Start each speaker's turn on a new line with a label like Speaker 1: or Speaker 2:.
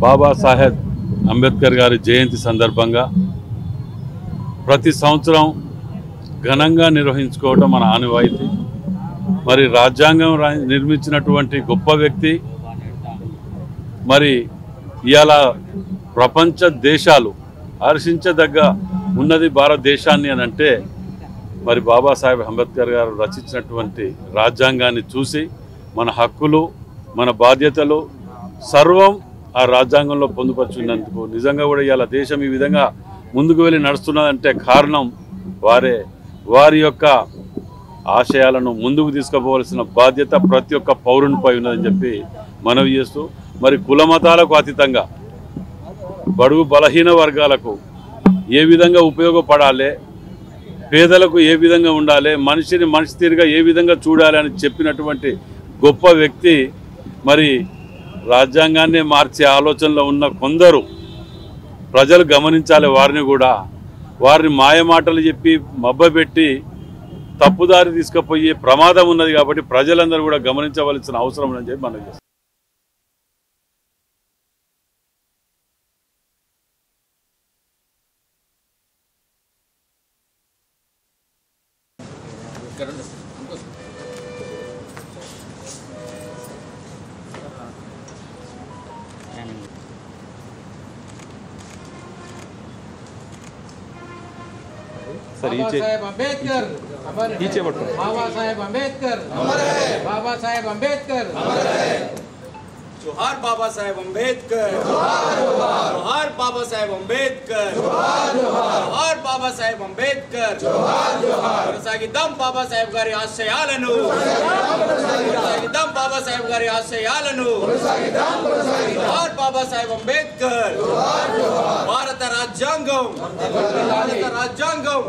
Speaker 1: బాబాసాహెబ్ అంబేద్కర్ గారి జయంతి సందర్భంగా ప్రతి సంవత్సరం ఘనంగా నిర్వహించుకోవడం మన ఆనవాయితీ. మరి రాజ్యాంగం నిర్మించినటువంటి గొప్ప వ్యక్తి, మరి ఇవాళ ప్రపంచ దేశాలు హర్షించదగ్గ ఉన్నది భారతదేశాన్ని అని అంటే మరి బాబాసాహెబ్ అంబేద్కర్ గారు రచించినటువంటి రాజ్యాంగాన్ని చూసి మన హక్కులు, మన బాధ్యతలు సర్వం ఆ రాజ్యాంగంలో పొందుపరుచున్నందుకు నిజంగా కూడా ఇవాళ దేశం ఈ విధంగా ముందుకు వెళ్ళి నడుస్తున్నదంటే కారణం వారే. వారి యొక్క ఆశయాలను ముందుకు తీసుకుపోవాల్సిన బాధ్యత ప్రతి ఒక్క పౌరునిపై ఉన్నదని చెప్పి మనవి చేస్తూ, మరి కుల మతాలకు అతీతంగా బడుగు బలహీన వర్గాలకు ఏ విధంగా ఉపయోగపడాలి, పేదలకు ఏ విధంగా ఉండాలి, మనిషిని మనిషి తీరుగా ఏ విధంగా చూడాలి అని చెప్పినటువంటి గొప్ప వ్యక్తి. మరి రాజ్యాంగాన్ని మార్చే ఆలోచనలో ఉన్న కొందరు ప్రజలు గమనించాలి. వారిని కూడా వారిని మాయమాటలు చెప్పి మబ్బపెట్టి తప్పుదారి తీసుకుపోయే ప్రమాదం ఉన్నది. కాబట్టి ప్రజలందరూ కూడా గమనించవలసిన అవసరం ఉందని చెప్పి మనం చేస్తాం.
Speaker 2: बाबा साहेब अंबेडकर नीचे बैठो। बाबा साहेब अंबेडकर बाबा साहेब अंबेडकर
Speaker 3: जोहार बाबा साहेब अंबेडकर जोहार बाबा साहेब अंबेडकर जोहार बाबा साहेब अंबेडकर కొనసాగిద్దాం బాబా సాహెబ్ గారి ఆశయాలను కొనసాగిద్దాం బాబా సాహెబ్ గారి ఆశయాలను जोहार बाबा साहेब अंबेडकर భారత రాజ్యాంగం భారత రాజ్యాంగం